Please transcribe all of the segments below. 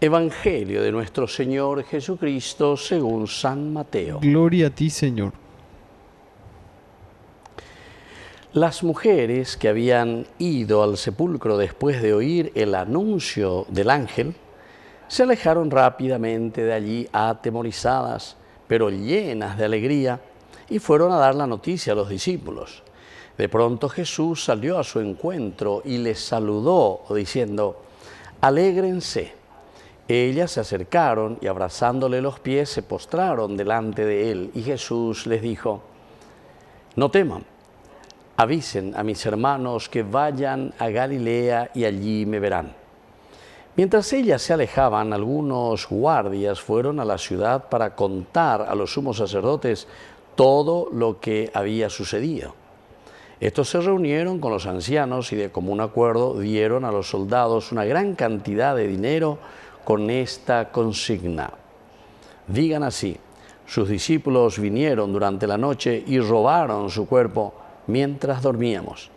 Evangelio de nuestro Señor Jesucristo según San Mateo. Gloria a ti, Señor. Las mujeres que habían ido al sepulcro después de oír el anuncio del ángel, se alejaron rápidamente de allí atemorizadas, pero llenas de alegría, y fueron a dar la noticia a los discípulos. De pronto Jesús salió a su encuentro y les saludó diciendo: «Alégrense». Ellas se acercaron y abrazándole los pies se postraron delante de él, y Jesús les dijo: «No teman, avisen a mis hermanos que vayan a Galilea y allí me verán». Mientras ellas se alejaban, algunos guardias fueron a la ciudad para contar a los sumos sacerdotes todo lo que había sucedido. Estos se reunieron con los ancianos y de común acuerdo dieron a los soldados una gran cantidad de dinero con esta consigna: digan así, sus discípulos vinieron durante la noche y robaron su cuerpo mientras dormíamos.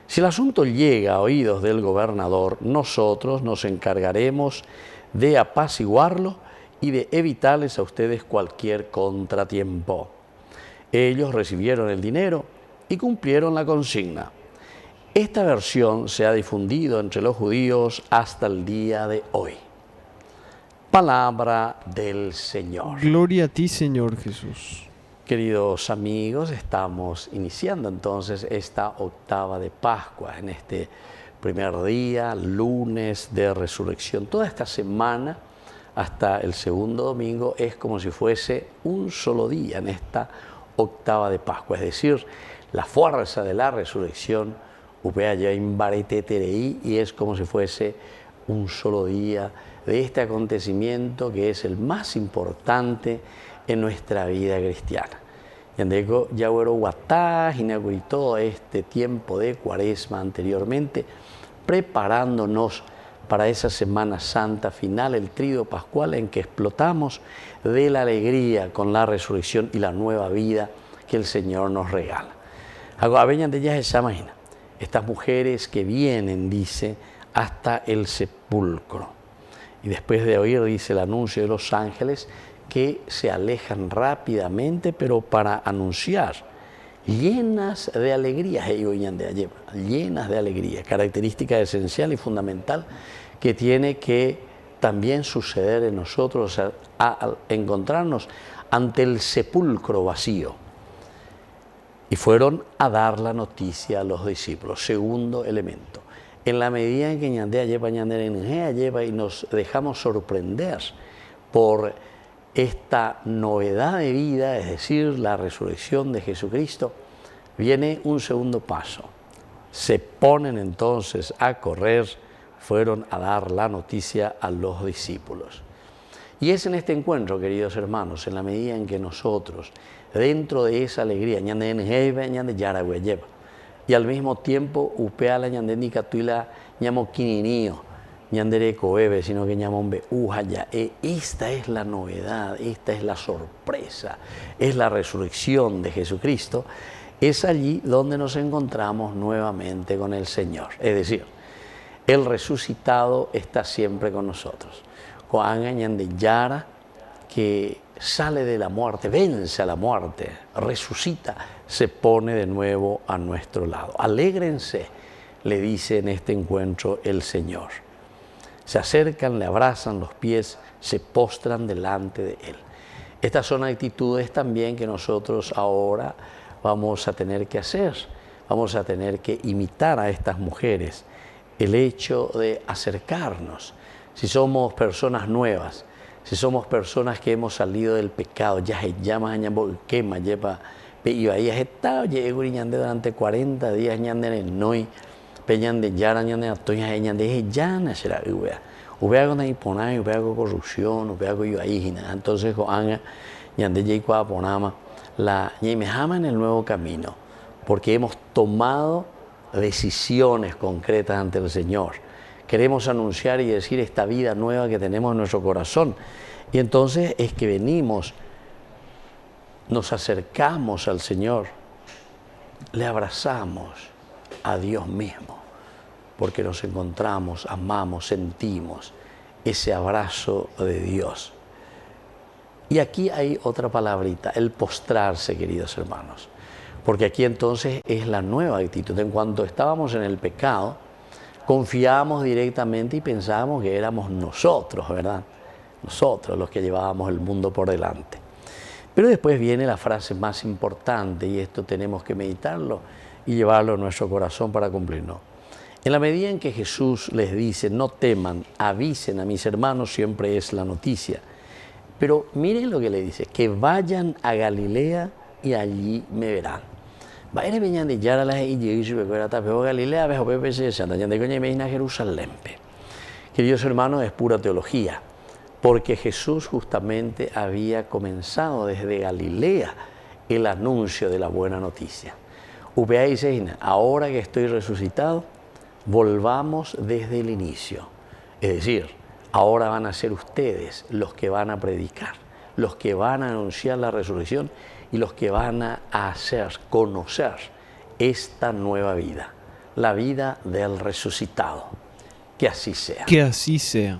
Si el asunto llega a oídos del gobernador, nosotros nos encargaremos de apaciguarlo y de evitarles a ustedes cualquier contratiempo. Ellos recibieron el dinero y cumplieron la consigna. Esta versión se ha difundido entre los judíos hasta el día de hoy. Palabra del Señor. Gloria a ti, Señor Jesús. Queridos amigos, estamos iniciando entonces esta octava de Pascua, en este primer día, lunes de resurrección. Toda esta semana, hasta el segundo domingo, es como si fuese un solo día en esta octava de Pascua, es decir, la fuerza de la resurrección, y es como si fuese un solo día de este acontecimiento que es el más importante en nuestra vida cristiana. Yandeco Yagüero Guatá inauguró todo este tiempo de Cuaresma anteriormente, preparándonos para esa Semana Santa final, el tríodo pascual, en que explotamos de la alegría con la resurrección y la nueva vida que el Señor nos regala. Estas mujeres que vienen, dice, hasta el sepulcro. Y después de oír, dice, el anuncio de los ángeles, que se alejan rápidamente, pero para anunciar, llenas de alegría, llenas de alegría, característica esencial y fundamental que tiene que también suceder en nosotros al encontrarnos ante el sepulcro vacío. Y fueron a dar la noticia a los discípulos. Segundo elemento, en la medida en que lleva y nos dejamos sorprender por esta novedad de vida, es decir, la resurrección de Jesucristo, viene un segundo paso. Se ponen entonces a correr, fueron a dar la noticia a los discípulos. Y es en este encuentro, queridos hermanos, en la medida en que nosotros, dentro de esa alegría, y al mismo tiempo, upeala ñandeni catuila ñamo quininio, ñandere coebe, sino que ñamombe ujaya. Esta es la novedad, esta es la sorpresa, es la resurrección de Jesucristo. Es allí donde nos encontramos nuevamente con el Señor. Es decir, el resucitado está siempre con nosotros. Coanga Yara, que sale de la muerte, vence a la muerte, resucita, se pone de nuevo a nuestro lado. Alégrense, le dice en este encuentro el Señor. Se acercan, le abrazan los pies, se postran delante de Él. Estas son actitudes también que nosotros ahora vamos a tener que hacer. Vamos a tener que imitar a estas mujeres. El hecho de acercarnos. Si somos personas nuevas, si somos personas que hemos salido del pecado, ya llamas quema, lleva ahí estado durante 40 días noy peñan de yara ñande atoña ñande llana será ubea con iponai ubea con corrupción ubea con yoaígina. Entonces anga ñande yeikua ponama la ñemejama en el nuevo camino, porque hemos tomado decisiones concretas ante el Señor. Queremos anunciar y decir esta vida nueva que tenemos en nuestro corazón. Y entonces es que venimos, nos acercamos al Señor, le abrazamos a Dios mismo, porque nos encontramos, amamos, sentimos ese abrazo de Dios. Y aquí hay otra palabrita, el postrarse, queridos hermanos. Porque aquí entonces es la nueva actitud. En cuanto estábamos en el pecado, confiábamos directamente y pensábamos que éramos nosotros, ¿verdad? Nosotros los que llevábamos el mundo por delante. Pero después viene la frase más importante, y esto tenemos que meditarlo y llevarlo a nuestro corazón para cumplirlo. En la medida en que Jesús les dice, no teman, avisen a mis hermanos, siempre es la noticia. Pero miren lo que le dice, que vayan a Galilea y allí me verán. Vayan a Galilea, a Jerusalén. Queridos hermanos, es pura teología, porque Jesús justamente había comenzado desde Galilea el anuncio de la buena noticia. Ahora que estoy resucitado, volvamos desde el inicio. Es decir, ahora van a ser ustedes los que van a predicar, los que van a anunciar la resurrección y los que van a hacer conocer esta nueva vida, la vida del resucitado. Que así sea. Que así sea.